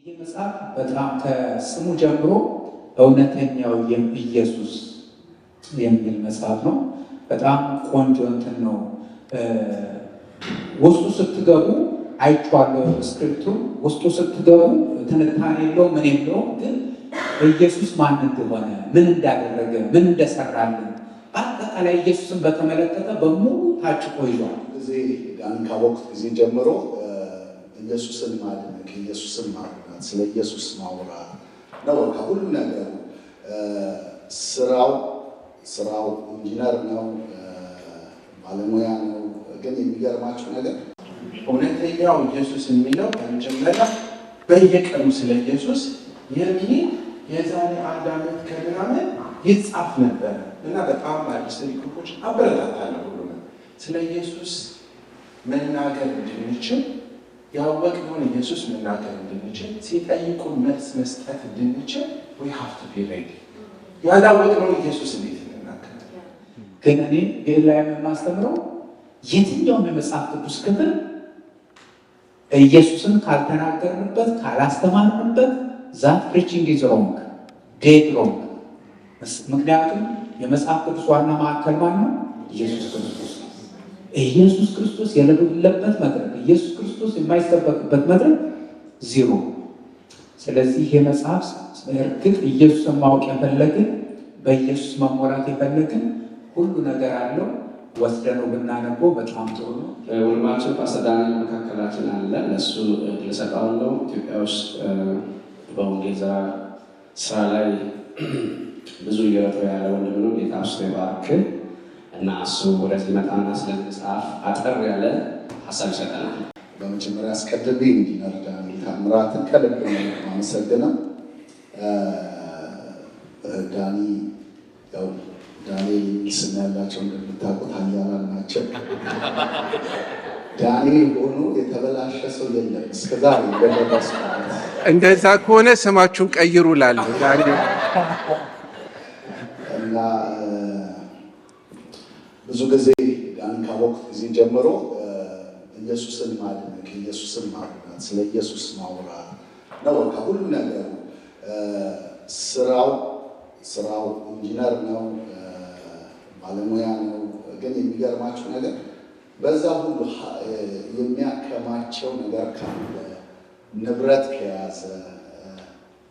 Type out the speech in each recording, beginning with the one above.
ይህ መጽሐፍ በጣም ከስሙ ጀምሮ እውነተኛው ኢየሱስ የሚል መጽሐፍ ነው። በጣም ቆንጆ እንትን ነው። ውስጡ ስትገቡ አይቼዋለሁ። ስክሪፕቱ ውስጡ ስትገቡ ትንታኔ የለው ምን የለው፣ ግን ኢየሱስ ማን እንደሆነ ምን እንዳደረገ ምን እንደሰራልን በአጠቃላይ ኢየሱስን በተመለከተ በሙሉ ታጭቆ ይዟል። እዚህ ጋር ካወቅኩት ጊዜ ጀምሮ ኢየሱስን ማድነቅ፣ ኢየሱስን ማድነቅ፣ ስለ ኢየሱስ ማውራት ነው። ከሁሉ ነገር ስራው ኢንጂነር ነው፣ ባለሙያ ነው። ግን የሚገርማችሁ ነገር እውነተኛው ኢየሱስ የሚለው በመጀመሪያ በየቀኑ ስለ ኢየሱስ የሚል የዛሬ 1 ዓመት ከምናምን ይጻፍ ነበር እና በጣም አዲስ ሪኮች አበረታታለሁ። ሁሉ ስለ ኢየሱስ መናገር እንድንችል ያወቅነውን ኢየሱስ መናገር እንድንችል ሲጠይቁ መልስ መስጠት እንድንችል we have to be ready። ያላወቅነውን ኢየሱስ እንዴት እንናገራለን? ግን እኔ ላይ የማስተምረው የትኛውም የመጽሐፍ ቅዱስ ክፍል ኢየሱስን ካልተናገርንበት ካላስተማርንበት ዛት ፕሪቺንግ ኢዝ ሮንግ ዴድ ሮንግ። ምክንያቱም የመጽሐፍ ቅዱስ ዋና ማዕከል ማን ነው? ኢየሱስ ክርስቶስ። ኢየሱስ ክርስቶስ የሌለበት መድረክ፣ ኢየሱስ ክርስቶስ የማይሰበክበት መድረክ ዜሮ። ስለዚህ ይሄ መጽሐፍ እርግጥ ኢየሱስን ማወቅ የፈለግን በኢየሱስ መሞላት የፈለግን ሁሉ ነገር አለው። ወስደነው ብናነበው በጣም ጥሩ ነው። ወንድማችን ፓስተር ዳንኤል መካከላችን አለ። ለእሱ እድል እሰጠዋለሁ። ኢትዮጵያ ውስጥ በወንጌል ስራ ላይ ብዙ እየረጠ ያለ ወንድም ነው። ጌታ ውስጥ ይባርክ እና እሱ ወደዚህ መጣና ስለዚህ መጽሐፍ አጠር ያለ ሀሳብ ይሰጠናል። በመጀመሪያ አስቀድሜ ኢንጂነር ዳንኤል ታምራትን ከልብ ነው የማመሰግነው። ዳንኤል ስም ያላቸው እንደምታውቁት ኃያላን ናቸው። ዳንኤል ሆኖ የተበላሸ ሰው የለም እስከዛሬ እንደደረስ። እንደዛ ከሆነ ስማችሁን ቀይሩ ላለሁ ዳንኤል እና ብዙ ጊዜ ዳን ካወቅኩት ጊዜ ጀምሮ ኢየሱስን ማድነቅ፣ ኢየሱስን ማድነቅ፣ ስለ ኢየሱስ ማውራት ነው። ከሁሉ ነገር ስራው ኢንጂነር ነው፣ ባለሙያ ነው። ግን የሚገርማችሁ ነገር በዛ ሁሉ የሚያከማቸው ነገር ካለ ንብረት ከያዘ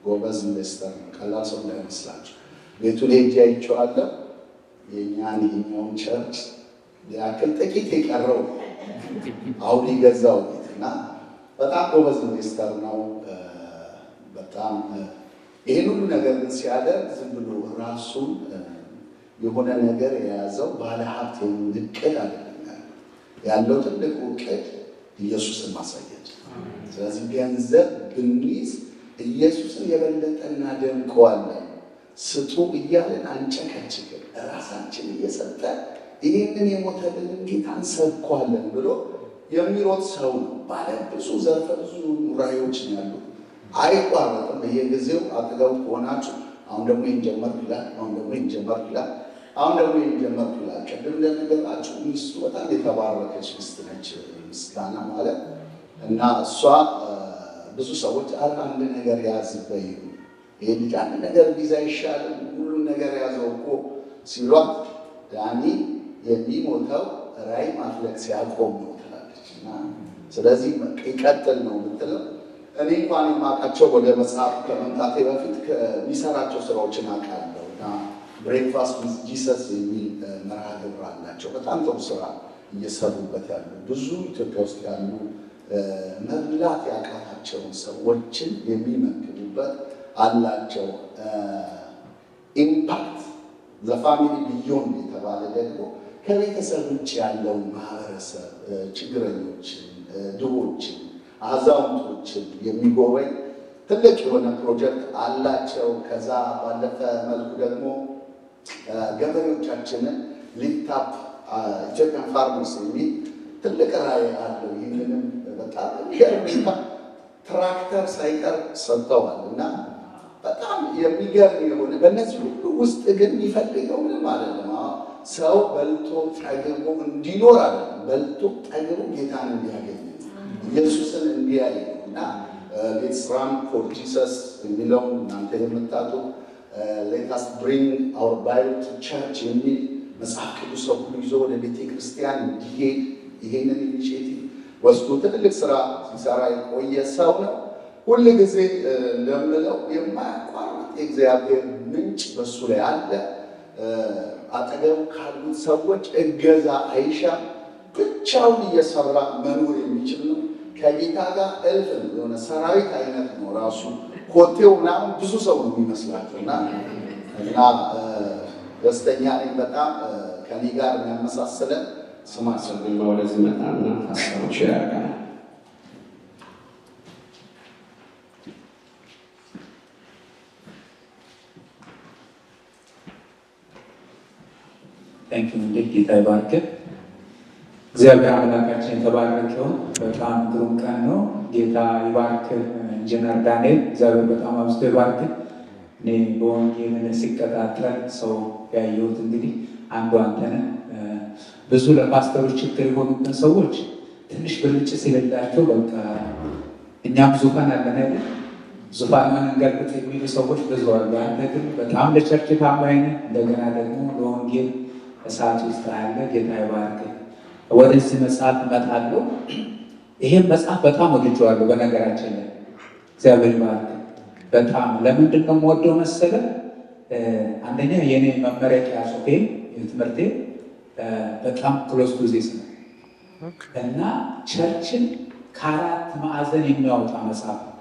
ጎበዝ ኢንቨስተር ነው። ቀላል ሰው እንዳይመስላችሁ። ቤቱን ሄጄ አይቼዋለሁ። ይሄኛውን ቸርች ያክል ጥቂት የቀረው አሁን የገዛው ቤት እና በጣም ጎበዝ ኢንቨስተር ነው። በጣም ይህን ሁሉ ነገር ሲያደርግ ዝም ብሎ ራሱን የሆነ ነገር የያዘው ባለሀብት እቅድ አይደለም ያለው። ትልቁ እቅድ ኢየሱስን ማሳየት። ስለዚህ ገንዘብ ብንይዝ ኢየሱስን የበለጠ እናደምቀዋለን። ስጡ እያለን አንጨቀጭቅም። ራሳችን እየሰጠ ይህንን የሞተልን ጌታ እንሰብከዋለን ብሎ የሚሮጥ ሰው ነው። ባለ ብዙ ዘርፈ ብዙ ራዕዮች ነው ያሉት። አይቋረጥም። በየጊዜው አጠገቡ ከሆናችሁ አሁን ደግሞ ይህን ጀመርኩ ይላል፣ አሁን ደግሞ ይህን ጀመርኩ ይላል፣ አሁን ደግሞ ይህን ጀመርኩ ይላል። ቅድም እንደነገራችሁ ሚስቱ በጣም የተባረከች ሚስት ነች። ምስጋና ማለት እና እሷ ብዙ ሰዎች አንድ ነገር ያዝበይ ይሄ ልጅ አንድ ነገር ቢዛ ይሻላል ሁሉን ነገር ያዘው እኮ ሲሏት ዳኒ የሚሞተው ራዕይ ማፍለቅ ሲያቆም ነው ትላለች። እና ስለዚህ ይቀጥል ነው የምትለው። እኔ እንኳን የማውቃቸው ወደ መጽሐፍ ከመምጣቴ በፊት ከሚሰራቸው ስራዎችን አውቃለሁ። እና ብሬክፋስት ዊዝ ጂሰስ የሚል መርሃ ግብር አላቸው። በጣም ጥሩ ስራ እየሰሩበት ያሉ ብዙ ኢትዮጵያ ውስጥ ያሉ መብላት ያቃታቸውን ሰዎችን የሚመግቡበት አላቸው። ኢምፓክት ዘ ፋሚሊ ቢዮንድ የተባለ ደግሞ ከቤተሰብ ውጭ ያለውን ማህበረሰብ ችግረኞችን፣ ድሆችን፣ አዛውንቶችን የሚጎበኝ ትልቅ የሆነ ፕሮጀክት አላቸው። ከዛ ባለፈ መልኩ ደግሞ ገበሬዎቻችንን ሊፍታፕ ኢትዮጵያን ፋርመርስ የሚል ትልቅ ራዕይ አለው። ይህንንም በጣም የሚገርም ትራክተር ሳይቀር ሰጥተዋል እና በጣም የሚገርም የሆነ በእነዚህ ሁሉ ውስጥ ግን የሚፈልገው ምንም አይደለም። ሰው በልቶ ጠግቦ እንዲኖር አይደለም፣ በልቶ ጠግቦ ጌታን እንዲያገኝ ኢየሱስን እንዲያይ እና ሌትስ ራን ፎር ጂሰስ የሚለው እናንተ የምታጡ ሌታስ ብሪንግ አወር ባይብል ቱ ቸርች የሚል መጽሐፍ ቅዱስ ሰው ሁሉ ይዞ ወደ ቤተ ክርስቲያን እንዲሄድ ይሄንን ኢኒሼቲቭ ወስዶ ትልቅ ስራ ሲሰራ የቆየ ሰው ነው። ሁል ጊዜ እንደምለው የማያቋርጥ የእግዚአብሔር ምንጭ በሱ ላይ አለ። አጠገቡ ካሉት ሰዎች እገዛ አይሻም። ብቻውን እየሰራ መኖር የሚችል ነው። ከጌታ ጋር እልፍ ነው። የሆነ ሰራዊት አይነት ነው ራሱ። ኮቴው ምናምን ብዙ ሰው ነው የሚመስላቸው እና ደስተኛ ነኝ በጣም ከኔ ጋር የሚያመሳስለን ስማቸው ግን ወደዚህ መጣና ሀሳቦች ያደርጋል። እንዴት ጌታ ይባርክ። እግዚአብሔር አምላካችን የተባረከውን በጣም ግሩም ቀን ነው። ጌታ ይባርክ። ኢንጂነር ዳንኤል እግዚአብሔር በጣም አብዝቶ ይባርክ። እኔ በወንጌል ሲቀጣጠል ሰው ያየሁት እንግዲህ አንዱ አንተ ነህ። ብዙ ለፓስተሮች ችግር የሆኑትን ሰዎች ትንሽ ብልጭ ሲልላቸው በቃ እኛም ዙፋን አለን አይደል ዙፋን እንገልጥ የሚሉ ሰዎች ብዙ አሉ። አንተ ግን በጣም ለቸርች ታማኝ ነህ። እንደገና ደግሞ ለወንጌል እሳት ውስጥ አለ። ጌታ ይባርክ። ወደዚህ መጽሐፍ እመጣለሁ። ይሄን መጽሐፍ በጣም ወድጄዋለሁ። በነገራችን ላይ እግዚአብሔር ይባርክ። በጣም ለምንድን ነው የምወደው መሰለህ? አንደኛ የኔ መመረቂያ ጽሑፌ የትምህርቴ በጣም ክሎዝ ቱ ዚስ ነው እና ቸርችን ከአራት ማዕዘን የሚያወጣ መጽሐፍ ነው።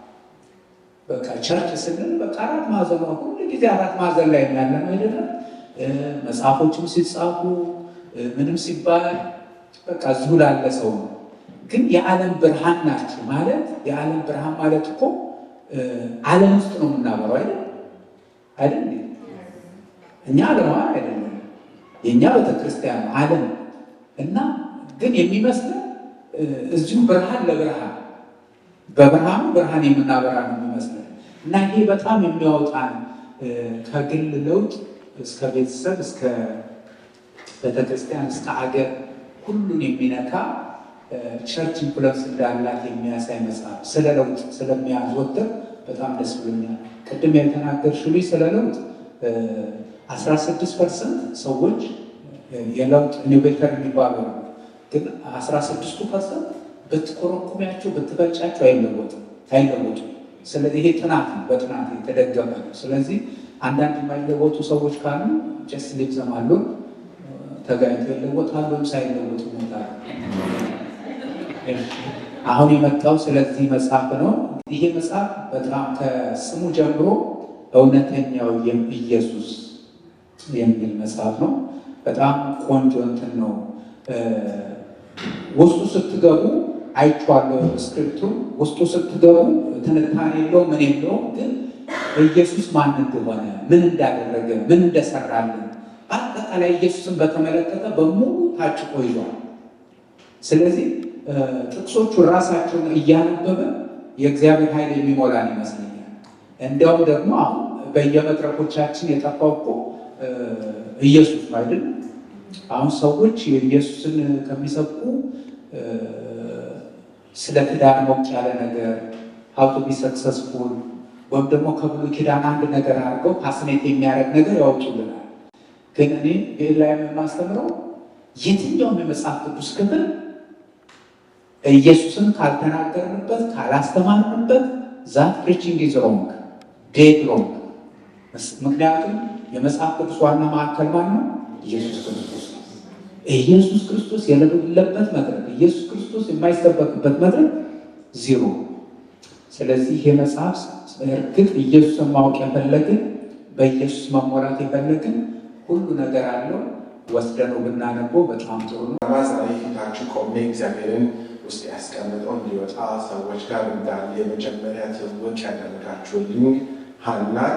በቃ ቸርች ስንል በቃ አራት ማዕዘን ነው። ሁሉ ጊዜ አራት ማዕዘን ላይ ያለ ነው አይደለም? መጽሐፎችም ሲጻፉ ምንም ሲባል በቃ እዚሁ ላለ ሰው ነው። ግን የዓለም ብርሃን ናችሁ ማለት የዓለም ብርሃን ማለት እኮ ዓለም ውስጥ ነው የምናበረው አይደል? እኛ ዓለም አይደለም። የእኛ ቤተክርስቲያን ዓለም እና ግን የሚመስለን እዚሁ ብርሃን ለብርሃን በብርሃኑ ብርሃን የምናበራ ነው የሚመስለን እና ይሄ በጣም የሚያወጣን ከግል ለውጥ እስከ ቤተሰብ እስከ ቤተክርስቲያን እስከ አገር ሁሉን የሚነካ ቸርች ኢንፍሉዌንስ እንዳላት የሚያሳይ መጽሐፍ ስለ ለውጥ ስለሚያዘወትር በጣም ደስ ብሎኛል። ቅድም የተናገርሽልኝ ስለ ለውጥ 16% ሰዎች የለውጥ ኒውቤተር የሚባሉ ነው። ግን 16% ብትኮረኩሚያቸው ብትበጫቸው አይለወጡም። ስለዚህ ይሄ ጥናት ነው፣ በጥናት የተደገመ ነው። ስለዚህ አንዳንድ የማይለወጡ ሰዎች ካሉ ጀስት ሊቭ ዘም አሉ፣ ተጋጭተው ይለወጣሉ ወይም ሳይለወጡ ይሞታሉ። አሁን የመጣው ስለዚህ መጽሐፍ ነው። ይሄ መጽሐፍ በጣም ከስሙ ጀምሮ እውነተኛው ኢየሱስ የሚል መጽሐፍ ነው። በጣም ቆንጆ እንትን ነው። ውስጡ ስትገቡ አይቼዋለሁ። ስክሪፕቱ ውስጡ ስትገቡ ትንታኔ የለውም ምን የለውም፣ ግን ኢየሱስ ማን እንደሆነ ምን እንዳደረገ ምን እንደሰራልን በአጠቃላይ ኢየሱስን በተመለከተ በሙሉ ታጭቆ ይዟል። ስለዚህ ጥቅሶቹ ራሳቸውን እያነበበ የእግዚአብሔር ኃይል የሚሞላን ይመስለኛል። እንዲያውም ደግሞ አሁን በየመድረኮቻችን የጠፋው እኮ ኢየሱስ አይደል? አሁን ሰዎች ኢየሱስን ከሚሰብኩ ስለ ትዳር ሞቅ ያለ ነገር how to be successful ወይም ደግሞ ከብሉይ ኪዳን አንድ ነገር አድርገው ፓስኔት የሚያደርግ ነገር ያወጡልናል። ግን እኔ ላይ የማስተምረው የትኛውም የመጽሐፍ ቅዱስ ክፍል ኢየሱስን ካልተናገርንበት ካላስተማርንበት ዛት ፕሪቺንግ ኢዝ ሮንግ ዴድ ሮንግ። ምክንያቱም የመጽሐፍ ቅዱስ ዋና ማዕከል ማን ነው? ኢየሱስ ክርስቶስ ነው። ኢየሱስ ክርስቶስ የሌለበት መድረክ፣ ኢየሱስ ክርስቶስ የማይሰበክበት መድረክ ዜሮ። ስለዚህ ይሄ መጽሐፍ እርግጥ ኢየሱስን ማወቅ የፈለግን በኢየሱስ መሞላት የፈለግን ሁሉ ነገር አለው። ወስደነው ብናነበው በጣም ጥሩ ነው። ዛሬ ፊታችሁ ቆሜ እግዚአብሔርን ውስጥ ያስቀምጠው እንዲወጣ ሰዎች ጋር እንዳለ የመጀመሪያ ትውውቅ ያደረጋችሁልኝ ሀናን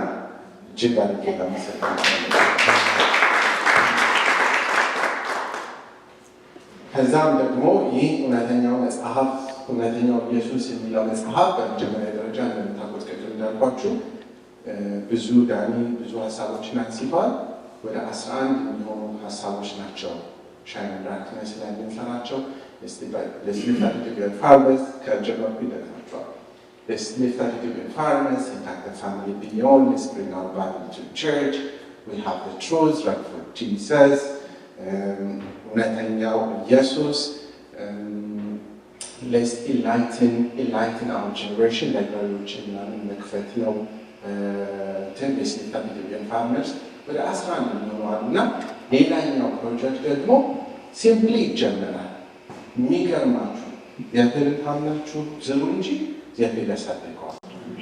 እጅግ አድርጌ አመሰግናለሁ። ከዛም ደግሞ ይህ እውነተኛው መጽሐፍ እውነተኛው ኢየሱስ የሚለው መጽሐፍ በመጀመሪያ ደረጃ እንደምታውቁት ቅድም እንዳልኳችሁ ብዙ ሀሳቦችን አንስቷል። ወደ 11 የሚሆኑ ሀሳቦች ናቸው ሻይን ብራይትነስ ላይ የምንሰራቸው። ፋርመስ ከጀመርኩ ይደግማቸዋል። Let's lift up the environments, impact the family beyond. Let's bring our Bible to church. We have the truth, right for Jesus. እውነተኛው ኢየሱስ let's enlighten our generation. ላይብራሪዎችን ምናምን መክፈት ነው። ትንሽ ሊፍት አፕ ኢትዮጵያን ፋርመርስ ወደ 11 የሚሆነዋል እና ሌላኛው ፕሮጀክት ደግሞ ሲምፕሊ ይጀምራል። የሚገርማችሁ እግዚአብሔርን ታምናችሁ ዝሩ እንጂ እግዚአብሔር ያሳድገዋል።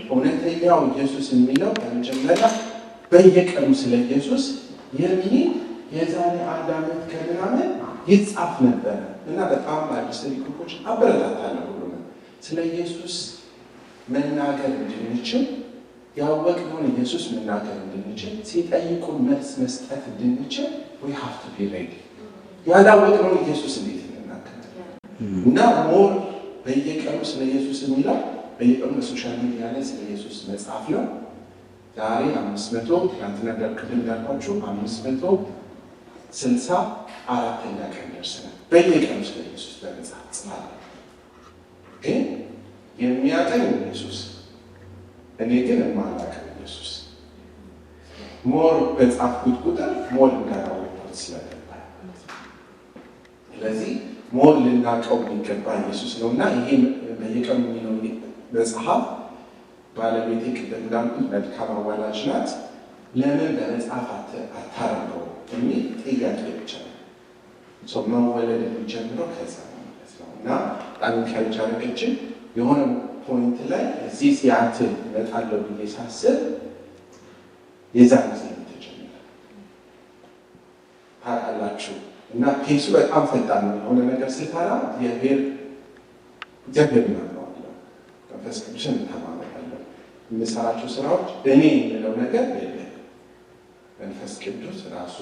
እውነተኛው ኢየሱስ የሚለው በመጀመሪያ በየቀኑ ስለ ኢየሱስ የሚል የዛሬ 1 ዓመት ከምናምን ይጻፍ ነበረ እና በጣም አዲስ ሪኮች አበረታታለሁ። ሁሉንም ስለ ኢየሱስ መናገር እንድንችል ያወቅነውን ኢየሱስ መናገር እንድንችል ሲጠይቁን መልስ መስጠት እንድንችል we have to be ready። ያላወቅነውን ኢየሱስ እንዴት እንናገራለን? እና ሞር በየቀኑ ስለ ኢየሱስ የሚለው በየቀኑ በሶሻል ሚዲያ ላይ ስለ ኢየሱስ መጽሐፍ ነው። ዛሬ 500 ትናንትና ቅድም እንዳልኳችሁ 564ኛ ቀን ደርሰናል። በየቀኑ ስለ ኢየሱስ በመጽሐፍ ጽፏል። ግን የሚያቀኝ ኢየሱስ እኔ ግን የማላውቀው ኢየሱስ ሞር በጻፍኩት ቁጥር ሞር እንዳላወቅኩት ስለገባኝ፣ ስለዚህ ሞር ልናውቀው የሚገባ ኢየሱስ ነው እና ይሄ በየቀኑ የሚለው መጽሐፍ ባለቤቴ ቅድም እንዳልኩት መልካም አዋላጅ ናት። ለምን በመጽሐፍ አታረገው የሚል ጥያቄ ብቻ ነው። መወለድ የሚጀምረው ከዛ ማለት ነው እና በጣም ኢንካሬጅ አደረገችን። የሆነ ፖይንት ላይ እዚህ ሲያትል እመጣለሁ ብዬ ሳስብ የዛን ጊዜ ተጀመረ። ታውቃላችሁ እና ፔሱ በጣም ፈጣን ነው። የሆነ ነገር ስታራ እግዚአብሔር እናምነዋለሁ፣ መንፈስ ቅዱስን እንተማመናለሁ። የምሰራቸው ስራዎች እኔ የምለው ነገር የለም። መንፈስ ቅዱስ ራሱ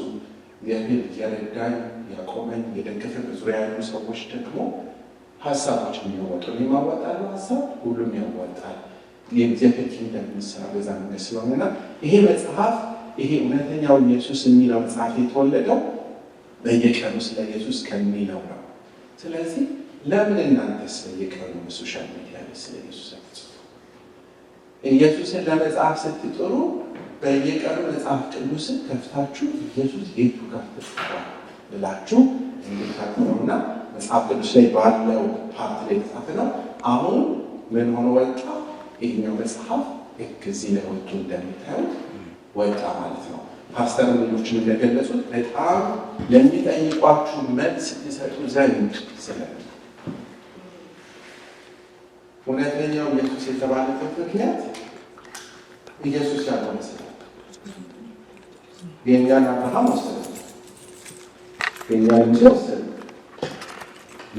እግዚአብሔር እየረዳኝ ያቆመኝ የደገፈ በዙሪያ ያሉ ሰዎች ደግሞ ሀሳቦች የሚያወጡ የማወጣለው ሀሳብ ሁሉም ያወጣል። የእግዚአብሔር ኪንግደም የሚሰራ በዛ መንገድ ስለሆነና ይሄ መጽሐፍ ይሄ እውነተኛው ኢየሱስ የሚለው መጽሐፍ የተወለደው በየቀኑ ስለ ኢየሱስ ከሚለው ነው። ስለዚህ ለምን እናንተስ በየቀኑ በሶሻል ሚዲያ ላይ ስለ ኢየሱስ አትጽፉ? ኢየሱስን ለመጽሐፍ ስትጥሩ በየቀኑ መጽሐፍ ቅዱስን ከፍታችሁ ኢየሱስ የቱ ጋር ተጽፏል ብላችሁ እንድታውቁ ነውና መጽሐፍ ቅዱስ ላይ ባለው ፓርት ላይ የተጻፈ ነው። አሁን ምን ሆኖ ወጣ? ይህኛው መጽሐፍ እዚህ ላይ ወጥቶ እንደምታዩት ወጣ ማለት ነው። ፓስተር ሌሎችን እንደገለጹት በጣም ለሚጠይቋችሁ መልስ ትሰጡ ዘንድ ስለ እውነተኛው ኢየሱስ የተባለበት ምክንያት ኢየሱስ ያለው መስላል። የእኛን አብርሃም ወሰደ፣ የእኛን ሙሴ ወሰደ፣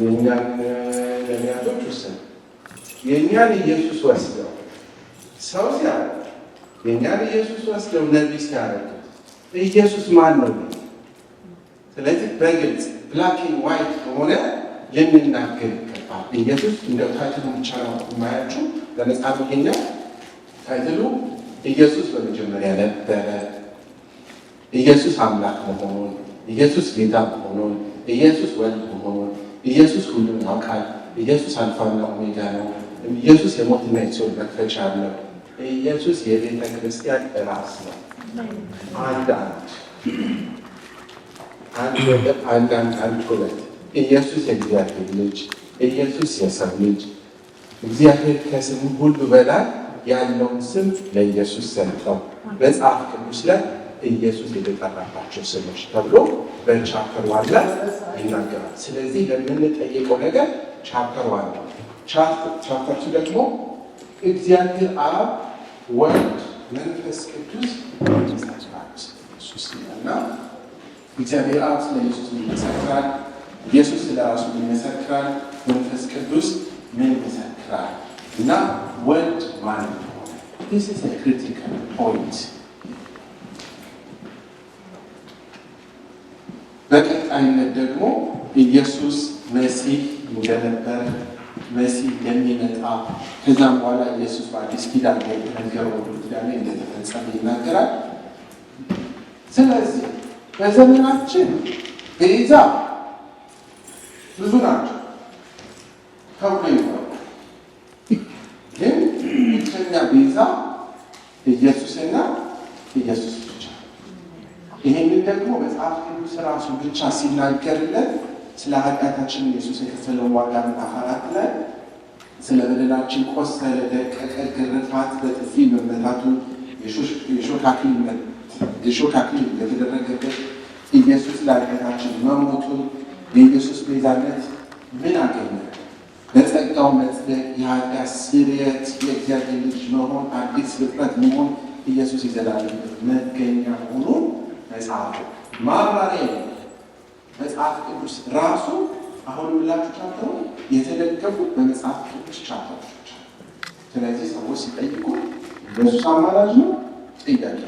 የእኛን ነቢያቶች ወሰደ። የእኛን ኢየሱስ ወስደው ሰው ሲያደርግ የእኛን ኢየሱስ ወስደው ነቢይ ሲያደርጉት ኢየሱስ ማን ነው? ስለዚህ በግልጽ ብላክ ኤንድ ዋይት በሆነ ልንናገር ይገባል። ኢየሱስ እንደ ታይትሉ ብቻ ነው የማያችሁ። በመጽሐፍ ይገኛል ታይትሉ ኢየሱስ በመጀመሪያ ነበረ፣ ኢየሱስ አምላክ መሆኑን፣ ኢየሱስ ጌታ መሆኑን፣ ኢየሱስ ወልድ መሆኑን፣ ኢየሱስ ሁሉን ያውቃል፣ ኢየሱስ አልፋና ኦሜጋ ነው፣ ኢየሱስ የሞትና የሲኦል መክፈቻ ነው፣ ኢየሱስ የቤተ ክርስቲያን ራስ ነው። አንድ ሁለት ኢየሱስ የእግዚአብሔር ልጅ፣ ኢየሱስ የሰው ልጅ። እግዚአብሔር ከስሙ ሁሉ በላይ ያለውን ስም ለኢየሱስ ሰጠው። መጽሐፍ ቅዱስ ላይ ኢየሱስ የተጠራባቸው ስሞች ተብሎ በቻፕተር 1 ላይ ይናገራል። ስለዚህ ለምንጠየቀው ነገር ቻፕተር 1 ነው። ቻፕተር 2 ደግሞ እግዚአብሔር አብ፣ ወልድ፣ መንፈስ ቅዱስ እና እግዚአብሔር አብ ስለ ኢየሱስ ይመሰክራል፣ ኢየሱስ ስለ ራሱ ይመሰክራል፣ መንፈስ ቅዱስ ምን ይመሰክራል እና ወልድ ማን ነው? This is a critical point። በቀጣይነት ደግሞ ኢየሱስ መሲህ እንደነበረ መሲህ እንደሚመጣ ከዛም በኋላ ኢየሱስ በአዲስ ኪዳን ላይ የተነገረው ኪዳን ላይ እንደተፈጸመ ይናገራል። ስለዚህ በዘመናችን ቤዛ ብዙ ናቸው ተብሎ ይባላል። ግን ብቸኛ ቤዛ ኢየሱስና ኢየሱስ ብቻ። ይህንን ደግሞ መጽሐፍ ቅዱስ ራሱ ብቻ ሲናገርለት ስለ ኃጢአታችን ኢየሱስ የከፈለውን ዋጋ ምዕራፍ 4 ላይ ስለ በደላችን ቆሰለ፣ ደቀቀ፣ ግርፋት፣ በጥፊ መመታቱ፣ የሾህ አክሊል የተደረገበት ኢየሱስ ለኃጢአታችን መሞቱን የኢየሱስ ቤዛነት ምን አገኘ? በጸጋው መጽደቅ፣ የኃጢአት ስርየት፣ የእግዚአብሔር ልጅ መሆን፣ አዲስ ፍጥረት መሆን፣ ኢየሱስ የዘላለም መገኛ መሆኑን መጽሐፍ ማብራሪያ ነው። መጽሐፍ ቅዱስ ራሱ አሁን የምላችሁ ቻፕተሩ የተደገፉት በመጽሐፍ ቅዱስ ቻፕተሮች። ስለዚህ ሰዎች ሲጠይቁ ኢየሱስ አማላጅ ነው ጥያቄ፣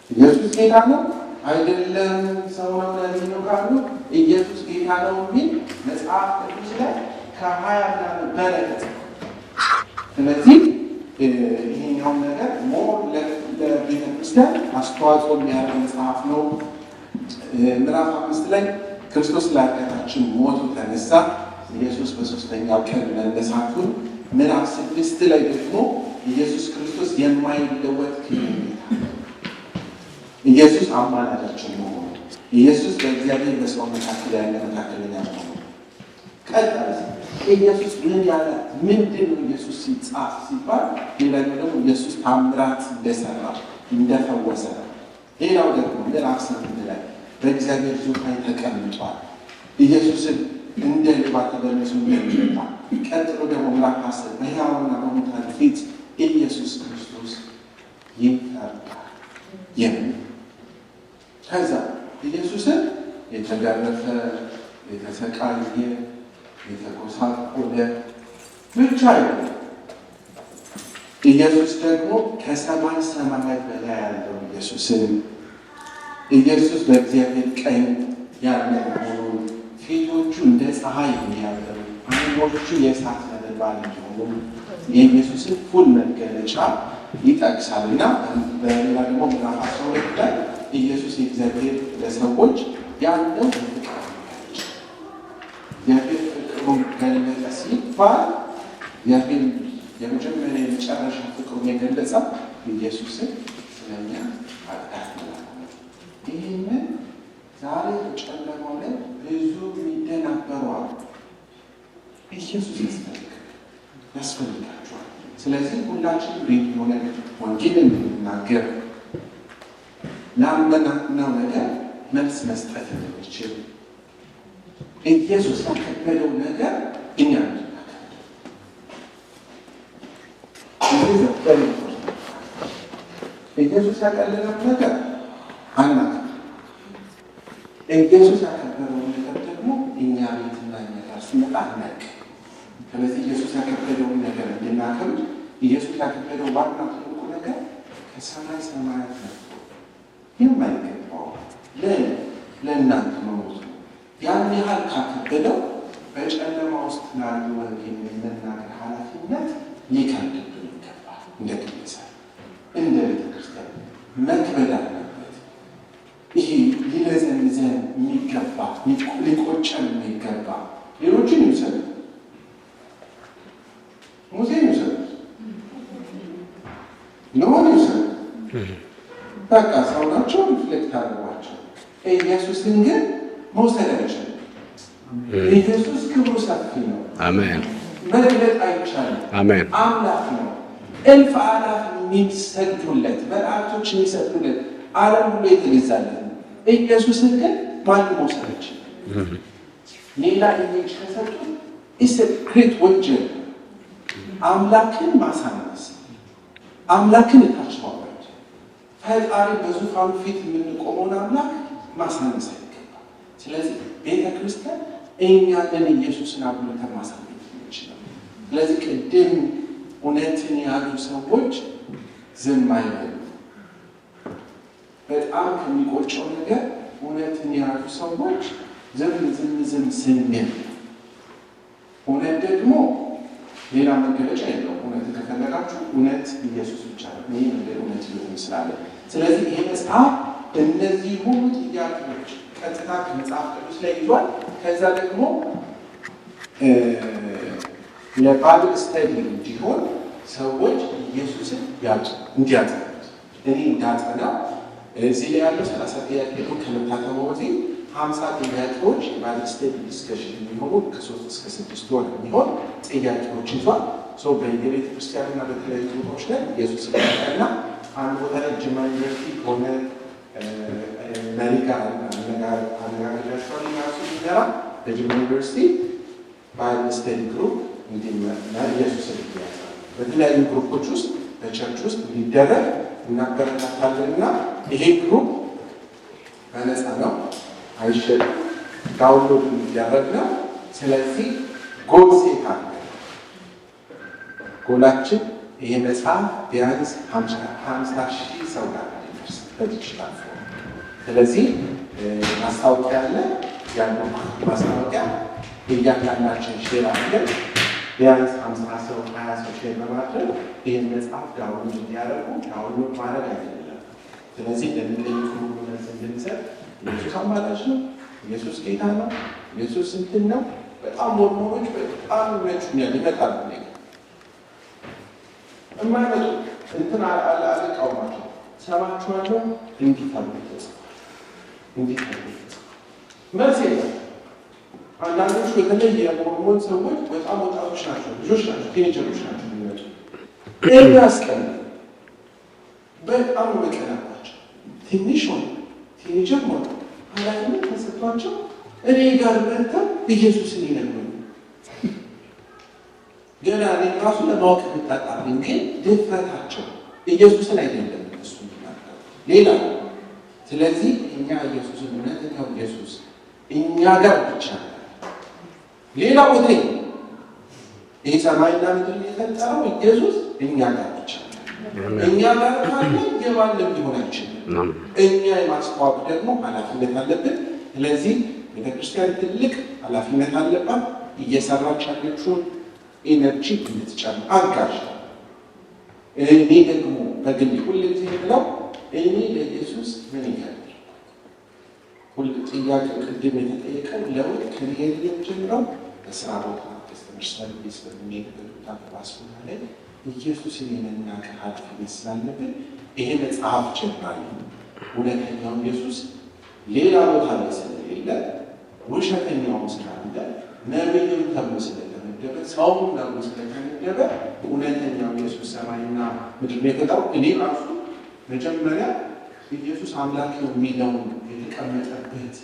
ኢየሱስ ጌታ ነው አይደለም፣ ሰው ነው ለዚህ ነው ካሉ ኢየሱስ ጌታ ነው የሚል መጽሐፍ ቅዱስ ላይ ከ20 በላይ ተጽፏል። ስለዚህ ይሄኛውን ነገር ሞር ለቤተ ክርስቲያን አስተዋጽኦ የሚያደርግ መጽሐፍ ነው። ምዕራፍ 5 ላይ ክርስቶስ ለኃጢአታችን ሞቱ ተነሳ፣ ኢየሱስ በሶስተኛው ቀን መነሳቱን፣ ምዕራፍ 6 ላይ ደግሞ ኢየሱስ ክርስቶስ የማይለወጥ ጌታ፣ ኢየሱስ አማላጃችን መሆኑ፣ ኢየሱስ በእግዚአብሔር በሰው መካከል ያለ መካከለኛ መሆኑ። ቀጥታ ኢየሱስ ምን ያለ ምንድን ነው? ኢየሱስ ሲጻፍ ሲባል ሌላኛው ደግሞ ኢየሱስ ታምራት እንደሰራ እንደፈወሰ፣ ሌላው ደግሞ ምዕራፍ 8 ላይ በእግዚአብሔር ዙፋን ተቀምጧል፣ ኢየሱስን እንደ ልባ ተመልሶ እንደሚመጣ። ቀጥሎ ደግሞ ምዕራፍ 10 በሕያዋንና በሙታን ፊት ኢየሱስ ክርስቶስ ይፈርዳል የሚል። ከዛ ኢየሱስን የተገረፈ፣ የተሰቃየ፣ የተጎሳቆለ ብቻ አይደለም። ኢየሱስ ደግሞ ከሰማይ ሰማያት በላይ ያለው ኢየሱስን ኢየሱስ በእግዚአብሔር ቀኝ ያለ መሆኑን፣ ፊቶቹ እንደ ፀሐይ የሚያበሩ፣ ዓይኖቹ የእሳት ነበልባል እንዲሆኑ የኢየሱስን ፉል መገለጫ ይጠቅሳል። እና በሌላ ደግሞ ምዕራፍ 12 ላይ ኢየሱስ የእግዚአብሔር ለሰዎች ያለው ፍቅር እግዚአብሔር ፍቅሩን ገለጸ ሲባል እግዚአብሔር የመጀመሪያ የመጨረሻ ፍቅሩን የገለጸ ኢየሱስን ስለኛ ኃጢአት ይህንን ዛሬ በጨለማው ላይ ብዙ የሚደናበሩ አሉ። ኢየሱስ ያስፈልጋቸዋል። ስለዚህ ሁላችን ቤት የሆነ ወንጌልን እንድንናገር ላመናነው ነገር መልስ መስጠት እንድንችል ኢየሱስ ያከበደው ነገር እኛ ኢየሱስ ያቀለለው ነገር አናት ኢየሱስ ያከበረው ነገር ደግሞ እኛ ቤትና እኛ ጋር ሲመጣ አናውቅ። ስለዚህ ኢየሱስ ያከበደውን ነገር እንድናከብር ኢየሱስ ያከበደው ዋና ትልቁ ነገር ከሰማይ ሰማያት ነው የማይገባው ለእናንተ መሞት ነው። ያን ያህል ካከበደው በጨለማ ውስጥ ላሉ ወንጌል የመናገር ኃላፊነት ሊከብድብን ይገባል። እንደ ግለሰብ እንደ ቤተክርስቲያን መክበድ አለበት። ይሄ ሊለዘንዘን የሚገባ ሊቆጨን የሚገባ ሌሎችን ይውሰዱ፣ ሙሴን ይውሰዱ፣ ኖህን ይውሰዱ። በቃ ሰው ናቸው፣ ሪፍሌክት አድርጓቸው። ኢየሱስን ግን መውሰድ አይቻልም። ኢየሱስ ክብሩ ሰፊ ነው። አሜን። መግለጥ አይቻልም። አሜን። አምላክ ነው። እልፍ አላፍ የሚሰግዱለት መላእክቶች የሚሰግዱለት ዓለም ሁሉ የተገዛለት ነው። ኢየሱስን ግን ማንም መውሰድ አይችልም። ሌላ ኢሜጅ ከሰጡ ኢሰክሬት ወንጀል አምላክን ማሳነስ፣ አምላክን እታች ማውረድ፣ ፈጣሪ በዙፋኑ ፊት የምንቆመውን አምላክ ማሳነስ አይገባም። ስለዚህ ቤተ ክርስቲያን እኛንን ኢየሱስን አጉልተን ማሳየት ይችላል። ስለዚህ ቅድም እውነትን ያሉ ሰዎች ዝም አይበሉ። በጣም ከሚቆጨው ነገር እውነትን ያሉ ሰዎች ዝም ስንል፣ እውነት ደግሞ ሌላ መገለጫ የለውም። እውነት ከፈለጋችሁ እውነት ኢየሱስ ብቻ ነው። ይህ ነገር እውነት ሊሆን ስላለ፣ ስለዚህ ይሄ መጽሐፍ እነዚህ ሁሉ ጥያቄዎች ቀጥታ ከመጽሐፍ ቅዱስ ላይ ይዟል። ከዛ ደግሞ ለባይብል ስተዲ እንዲሆን ሰዎች ኢየሱስን እንዲያጠኑት እኔ እንዳጠና እዚህ ላይ ያለው 30 ጥያቄ ነው። ከመታተሙ በፊት 50 ጥያቄዎች ባይብል ስተዲ ዲስከሽን የሚሆኑ ከ3 እስከ 6 ወር የሚሆን ጥያቄዎች ይዟል። በየቤተ ክርስቲያንና በተለያዩ ቦታዎች ላይ ኢየሱስ እና አንድ ቦታ ላይ ጅማ ዩኒቨርሲቲ ሆነ መሪ ጋር አነጋገራቸዋል። ራሱ ሚገራ በጅማ ዩኒቨርሲቲ ባይብል ስተዲ ግሩፕ እንዲመና ኢየሱስን ያሳል በተለያዩ ግሩፖች ውስጥ በቸርች ውስጥ እንዲደረግ እናበረታታለን እና ይሄ ግሩፕ በነፃ ነው፣ አይሸጥም፣ ዳውንሎድ እንዲደረግ ነው። ስለዚህ ጎል ሴት አለ። ጎላችን ይሄ መጽሐፍ ቢያንስ 50,000 ሰው ጋር ሊደርስ ይችላል። ስለዚህ ማስታወቂያ አለ። ያለው ማስታወቂያ እያንዳንዳችን ሼር አድርገን ቢያንስ 50 ሰው 20 ሰው ሼር በማድረግ ይህን መጽሐፍ ዳውንሎድ እንዲያደርጉ ዳውንሎድ ማድረግ አይደለም። ስለዚህ ለሚጠይቁ ሁሉ መልስ እንድንሰጥ ኢየሱስ አማላጅ ነው፣ ኢየሱስ ጌታ ነው፣ ኢየሱስ እንትን ነው። በጣም ሞርሞኖች በጣም ይመቹኛል፣ ይመጣሉ። የማይመጡ እንትን አልቃውማቸው ሰማችኋለሁ እንዲህ ተብሎ ተጽፏል፣ እንዲህ ተብሎ ተጽፏል። መልስ የለም። አንዳንዶቹ በተለይ የሞርሞን ሰዎች በጣም ወጣቶች ናቸው፣ ልጆች ናቸው፣ ቲኔጀሮች ናቸው የሚመጡ የሚያስቀና በጣም መቀናባቸው ትንሽ ሆነ ቲኔጀር ሆነ ኃላፊነት ተሰጥቷቸው እኔ ጋር መጥተው ኢየሱስን ይነግሩኝ ገና እኔ ራሱ ለማወቅ የምታጣብኝ ግን ድፍረታቸው ኢየሱስን አይደለም እሱ ሌላ። ስለዚህ እኛ ኢየሱስን እውነተኛው ኢየሱስ እኛ ጋር ብቻ ሌላ ቦታ ይህ ሰማይና ምድር የፈጠረው ኢየሱስ እኛ ጋር ብቻ እኛ ጋር ካለ የማንም ሊሆን አይችልም። እኛ የማስተዋወቅ ደግሞ ኃላፊነት አለብን። ስለዚህ ቤተክርስቲያን ትልቅ ኃላፊነት አለባት። እየሰራች ያለችውን ኢነርጂ እንድትጨምር አጋዥ። እኔ ደግሞ በግል ሁልጊዜ ብለው እኔ ለኢየሱስ ምን ይያል ሁሉ ጥያቄ ቅድም የተጠየቀው ለውጥ ከሄድ ጀምረው በስራ ቦታ ከስተመር ሰርቪስ በሚሄድበት ቦታ በባስና ላይ ኢየሱስ የመናገር ኃላፊነት ስላለብን ይሄ መጽሐፍ ጀምራል። እውነተኛው ኢየሱስ ሌላ ቦታ ላይ ስለሌለ ውሸተኛውም ስላለ ነቢይም ተብሎ ስለተመደበ ሰውም ተብሎ ስለተመደበ እውነተኛው ኢየሱስ ሰማይና ምድር የፈጠረው እኔ ራሱ መጀመሪያ ኢየሱስ አምላክ ነው የሚለውን የተቀመጠበት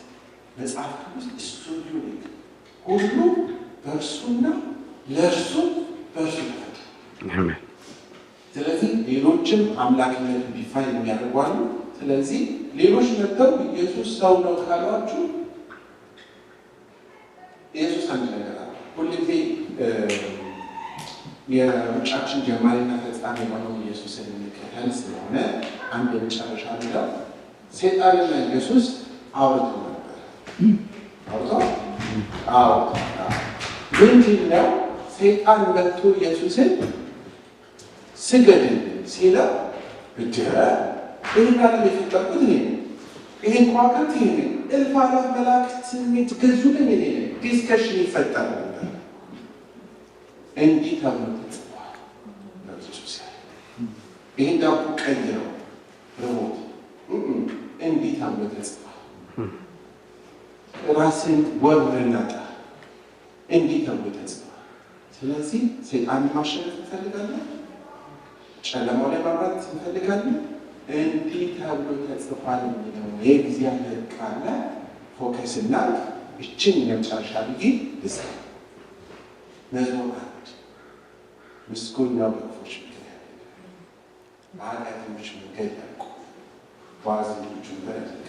መጽሐፍ ውስጥ ስቱዲዮ ሁሉ በእርሱና ለእርሱ በእርሱ ተፈጠረ። ስለዚህ ሌሎችም አምላክነት ዲፋይን የሚያደርጓሉ። ስለዚህ ሌሎች መጥተው ኢየሱስ ሰው ነው ካሏችሁ ኢየሱስ አንድ ነገር አለ። ሁልጊዜ የሩጫችን ጀማሪና ፈጻሚ የሆነው ኢየሱስን እንከተል ስለሆነ አንድ የመጨረሻ ሚለው ሴጣንና ኢየሱስ አውርተው ነበር። አውርተው ምንድን ነው? ሴጣን መጥቶ ኢየሱስን ስገድል ሲለው ይህን ዓለም የፈጠርኩት እኔ ነኝ፣ ይህን ከዋክብት እኔ ነኝ፣ እልፍ አእላፍ መላእክት የተገዙልኝ እኔ ነኝ። ዲስከሽን ይፈጠር ነበር። እንዲህ ተብሎ ተጽፏል። ኢየሱስ ይህን ዳቦ ቀይረው ርቦት እንዲህ ተብሎ ተጽፏል። ራስን ወርናጣ እንዲህ ተብሎ ተጽፏል። ስለዚህ ሰይጣንን ማሸነፍ እንፈልጋለን፣ ጨለማው ላይ ማብራት እንፈልጋለን። እንዲህ ተብሎ ተጽፏል የሚለው የእግዚአብሔር ቃል ላይ ፎከስ እናድርግ። ይችን የመጨረሻ ብዬ ልስ መዝሙር 1 ምስጉን ነው በክፎች ምክንያት በኃጢአተኞች መንገድ ያልቁ በዋዘኞቹም በረከት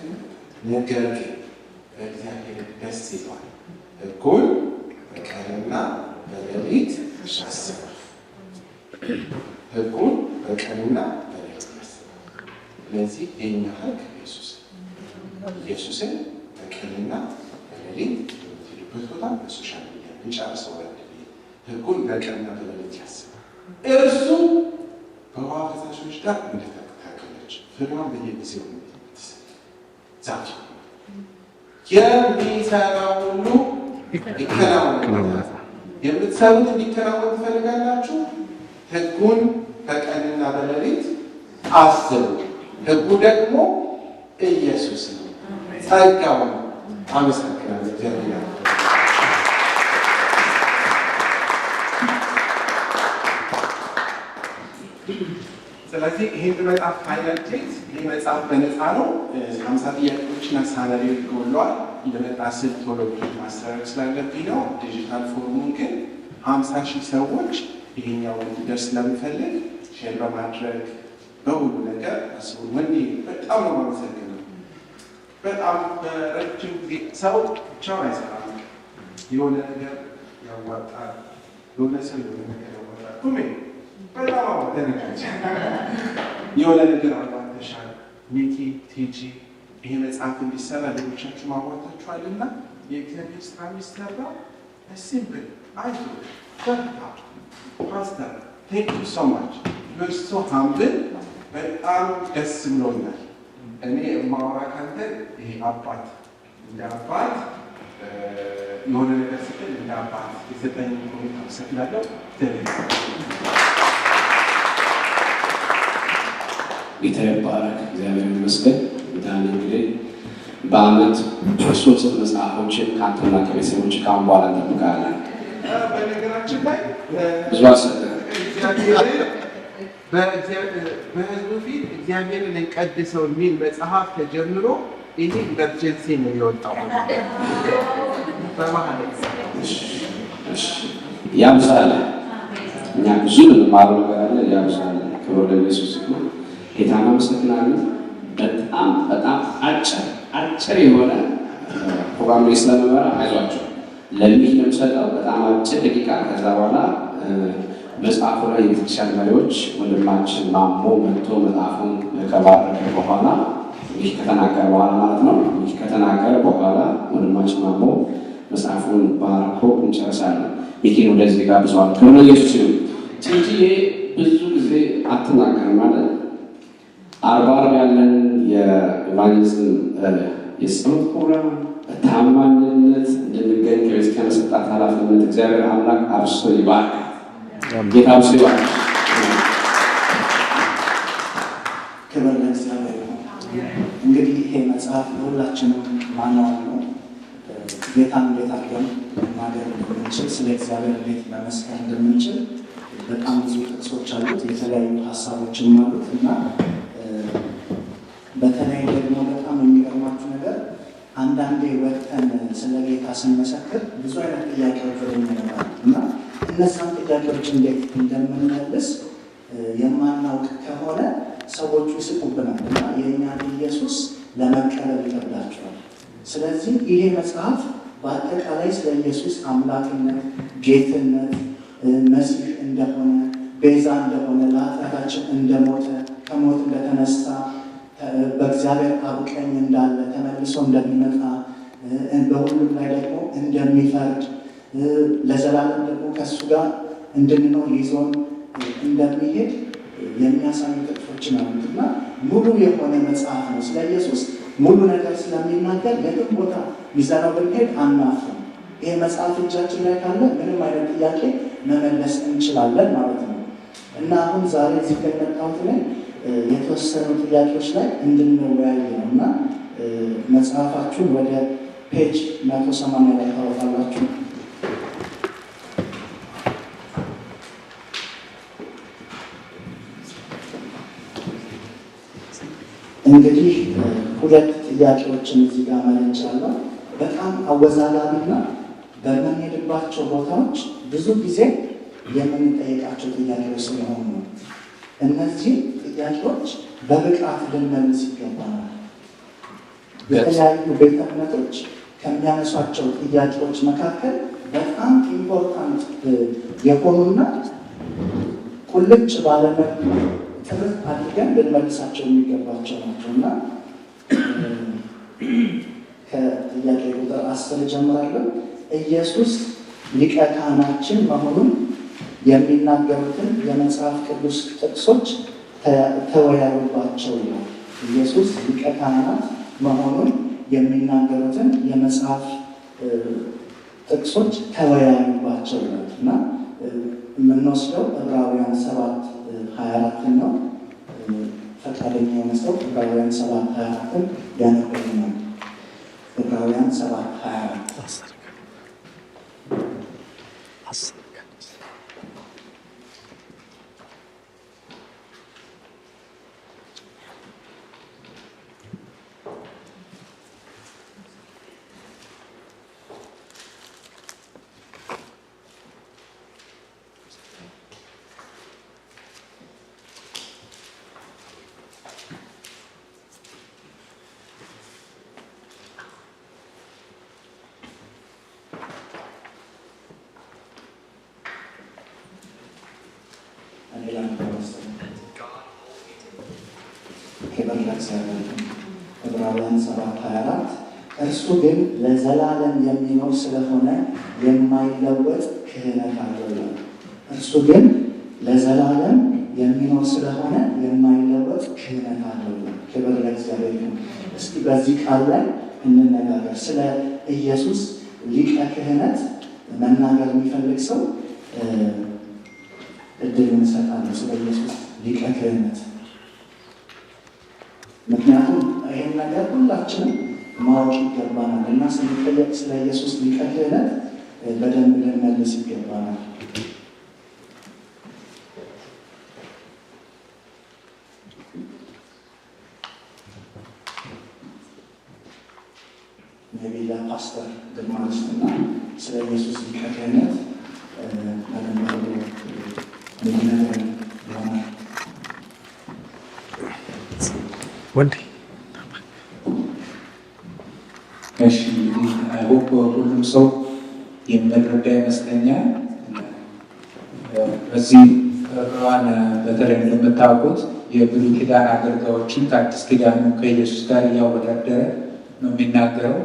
ነገር ግን በእግዚአብሔር ደስ ይለዋል፣ ሕጉን በቀንና በሌሊት ያስባል። ሕጉን በቀንና በሌሊት ያስባል። ስለዚህ የኛ ሕግ ኢየሱስን በቀንና በሌሊት የምትሄዱበት ቦታ በሶሻል ሚዲያ እንጨርሰው ወደ ሕጉን በቀንና በሌሊት ያስባል። እርሱ በውሃ ፈሳሾች ጋር እንደተተከለች ፍሬዋን በየጊዜው ዛፍ የሚሰራው ሁሉ ይከናወናል። የምትሰሩት እንዲከናወን ትፈልጋላችሁ? ሕጉን በቀንና በሌሊት አስቡ። ሕጉ ደግሞ ኢየሱስ ነው፣ ጸጋው ነው። አመሰግናለሁ። እግዚአብሔር ስለዚህ ይህን መጽሐፍ ፋይናንቴት ይህ መጽሐፍ በነፃ ነው። 50 ጥያቄዎችና ሳነሪ ጎለዋል። እንደመጣ ስል ቶሎ ማስተላለፍ ስላለብኝ ነው። ዲጂታል ፎርሙን ግን 50,000 ሰዎች ይሄኛው እንዲደርስ ስለምፈልግ ሼር በማድረግ በሁሉ ነገር አስቡ። ወንዴ በጣም ነው የማመሰግነው። በጣም በረጅም ጊዜ ሰው ብቻውን አይሰራም። የሆነ ነገር ያዋጣል፣ የሆነ ሰው የሆነ ነገር ያዋጣል። ሁሜ በጣም ተነጋች የሆነ ነገር አዋጥተሻል። ሚኪ ቲጂ ይሄ መጽሐፍ እንዲሰራ ሌሎቻችሁ ማዋጣችኋልና የእግዚአብሔር ስራ የሚሰራ ሲምፕል አይቶ በርታ። ፓስተር ቴንክ ዩ ሶ ማች ዩር ሶ ሃምብል። በጣም ደስ ብሎኛል። እኔ የማወራ ካንተ ይሄ አባት እንደ አባት የሆነ ነገር ስትል እንደ አባት የሰጠኝ ሁኔታ ሰክላለሁ። ጌታ ይባረክ። እግዚአብሔር ይመስገን። ዳን እንግዲህ በአመት 3 መጽሐፎችን ከአንተና ከቤተሰቦች ካሁን በኋላ እንጠብቃለን። በነገራችን ላይ ብዙ አሰጠ በህዝቡ ፊት እግዚአብሔርን እንቀድሰው የሚል መጽሐፍ ተጀምሮ ይሄ ኢመርጀንሲ ነው የወጣው። በመሀል ያብዛል። እኛ ብዙ የምንማረው ነገር አለ። ያብዛል። ክብር ለኢየሱስ ይሁን። ጌታ እናመሰግናለን። በጣም አጭር የሆነ ፕሮግራም ላይ ስለምመራ አይዟቸው ለሚል ለምሰጠው በጣም አጭር ደቂቃ። ከዛ በኋላ መጽሐፉ ላይ የቤተክርስቲያን መሪዎች ወንድማችን ማሞ መጥቶ መጽሐፉን ከባረከ በኋላ ይህ ከተናገረ በኋላ ማለት ነው። ይህ ከተናገረ በኋላ ወንድማችን ማሞ መጽሐፉን ባርኮ እንጨርሳለን። ሚኪን ወደዚህ ጋር ብዙዋል። ክብር ለኢየሱስ ይሁን። ቲጂዬ ብዙ ጊዜ አትናገርም ማለት 40 ያለን የኢቫንጀሊዝም የጸሎት ፕሮግራም በታማኝነት እንድንገኝ ከቤተክርስቲያን ሰጣት ኃላፊነት እግዚአብሔር አምላክ አብዝቶ ይባርክ። ጌታ አብዝቶ ይባርክ። ክብር ለእግዚአብሔር ይሁን። እንግዲህ ይሄ መጽሐፍ ለሁላችንም ማንዋል ነው። ጌታን እንዴት አድርገን ማገልገል እንደምንችል፣ ስለ እግዚአብሔር እንዴት መመስከር እንደምንችል በጣም ብዙ ጥቅሶች አሉት፣ የተለያዩ ሀሳቦችም አሉት እና በተለይ ደግሞ በጣም የሚገርማችሁ ነገር አንዳንዴ ወጥተን ስለ ጌታ ስንመሰክር ብዙ አይነት ጥያቄዎች ወደ ይመጣሉ እና እነዛን ጥያቄዎች እንዴት እንደምንመልስ የማናውቅ ከሆነ ሰዎቹ ይስቁብናል እና የእኛን ኢየሱስ ለመቀበል ይከብዳቸዋል። ስለዚህ ይሄ መጽሐፍ በአጠቃላይ ስለ ኢየሱስ አምላክነት፣ ጌትነት፣ መሲህ እንደሆነ፣ ቤዛ እንደሆነ፣ ለኃጢአታችን እንደሞተ፣ ከሞት እንደተነሳ፣ በእግዚአብሔር አብ ቀኝ እንዳለ፣ ተመልሶ እንደሚመጣ፣ በሁሉም ላይ ደግሞ እንደሚፈርድ፣ ለዘላለም ደግሞ ከእሱ ጋር እንድንኖር ይዞን እንደሚሄድ የሚያሳዩ ጥቅሶችን አሉት እና ሙሉ የሆነ መጽሐፍ ነው። ስለ ኢየሱስ ሙሉ ነገር ስለሚናገር የትም ቦታ ይዘነው ብንሄድ አናፍርም። ይሄ መጽሐፍ እጃችን ላይ ካለ ምንም አይነት ጥያቄ መመለስ እንችላለን ማለት ነው እና አሁን ዛሬ እዚህ ከመጣሁት ላይ የተወሰኑ ጥያቄዎች ላይ እንድንወያይ ነው እና መጽሐፋችሁን ወደ ፔጅ 180 ላይ ታወጣላችሁ። እንግዲህ 2 ጥያቄዎችን እዚህ ጋር መለንቻለሁ። በጣም አወዛጋቢና በምንሄድባቸው ቦታዎች ብዙ ጊዜ የምንጠይቃቸው ጥያቄዎች ስለሆኑ ነው። እነዚህ ጥያቄዎች በብቃት ልንመልስ ይገባናል። የተለያዩ ቤተ እምነቶች ከሚያነሷቸው ጥያቄዎች መካከል በጣም ኢምፖርታንት የሆኑና ቁልጭ ባለመልኩ ጥርት አድርገን ልንመልሳቸው የሚገባቸው ናቸው እና ከጥያቄ ቁጥር 10 ጀምራለሁ። ኢየሱስ ሊቀ ካህናችን መሆኑን የሚናገሩትን የመጽሐፍ ቅዱስ ጥቅሶች ተወያዩባቸው ይላል። ኢየሱስ ሊቀ ካህናት መሆኑን የሚናገሩትን የመጽሐፍ ጥቅሶች ተወያዩባቸው ይላል እና የምንወስደው ዕብራውያን 7:24 ነው። ፈቃደኛ የሆነ ሰው ዕብራውያን 7:24 ያነበልናል። ዕብራውያን 7:24 ዕብራውያን 7:24 እርሱ ግን ለዘላለም የሚኖር ስለሆነ የማይለወጥ ክህነት አለው። እርሱ ግን ለዘላለም የሚኖር ስለሆነ የማይለወጥ ክህነት አለው። ክብር ለእግዚአብሔር ይሁን። እስቲ በዚህ ቃል ላይ እንነጋገር። ስለ ኢየሱስ ሊቀ ክህነት መናገር የሚፈልግ ሰው እድል እንሰጣለን። ስለ ኢየሱስ ሊቀ ክህነት ምክንያቱም ይህን ነገር ሁላችንም ማወቅ ይገባናል እና ስንጠየቅ ስለ ኢየሱስ ሊቀ ክህነት በደንብ ልንመልስ ይገባናል። ነቢላ ፓስተር ግርማ ውስጥና ስለ ኢየሱስ ሊቀ ክህነት በደንብ እንዲነግረን ይሆናል። ወንድ እሺ፣ እንግዲህ አይሆፕ ሁሉም ሰው የሚረዳ ይመስለኛል። በዚህ ቁርአን በተለይ እንደምታውቁት የብሉይ ኪዳን አገልጋዮችን ከአዲስ ኪዳኑ ከኢየሱስ ጋር እያወዳደረ ነው የሚናገረው።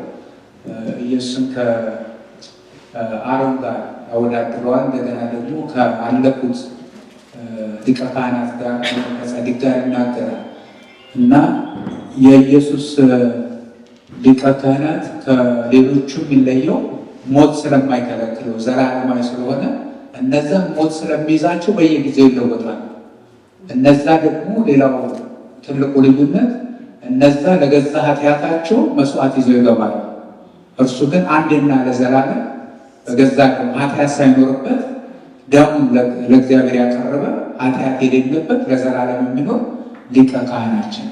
ኢየሱስን ከአሮን ጋር ያወዳድረዋል። እንደገና ደግሞ ከአለቁት ሊቀ ካህናት ጋር ከጻድቅ ጋር ይናገራል እና የኢየሱስ ሊቀ ክህነት ከሌሎቹ የሚለየው ሞት ስለማይከለክለው ዘላለማዊ ስለሆነ እነዛ ሞት ስለሚይዛቸው በየጊዜው ይለወጣል። እነዛ ደግሞ ሌላው ትልቁ ልዩነት እነዛ ለገዛ ኃጢአታቸው መስዋዕት ይዘው ይገባል። እርሱ ግን አንድና ለዘላለም በገዛ ኃጢአት ሳይኖርበት ደሙን ለእግዚአብሔር ያቀረበ ኃጢአት የሌለበት ለዘላለም የሚኖር ሊቀ ካህናችን።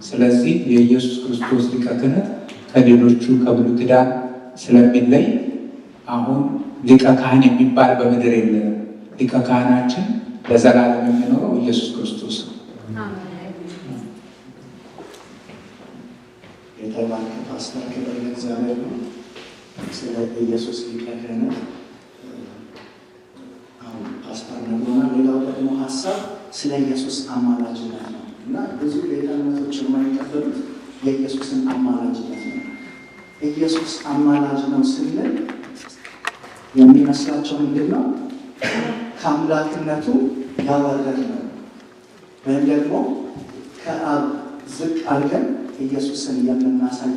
ስለዚህ የኢየሱስ ክርስቶስ ሊቀ ክህነት ከሌሎቹ ከብሉይ ኪዳን ስለሚለይ አሁን ሊቀ ካህን የሚባል በምድር የለም። ሊቀ ካህናችን ለዘላለም የሚኖረው ኢየሱስ ክርስቶስ ነው። የተባረከ ፓስተር ክብር ለእግዚአብሔር ነው። ስለ ኢየሱስ ሊቀ ክህነት አሁን ፓስተር ነግሮና ሌላው ደግሞ ሀሳብ ስለ ኢየሱስ አማላጅነት ነው እና ብዙ ቤተ እምነቶች የማይቀበሉት የኢየሱስን አማላጅነት ነው። ኢየሱስ አማላጅ ነው ስንል የሚመስላቸው ምንድን ነው? ከአምላክነቱ ያወረድ ነው ወይም ደግሞ ከአብ ዝቅ አድርገን ኢየሱስን የምናሳይ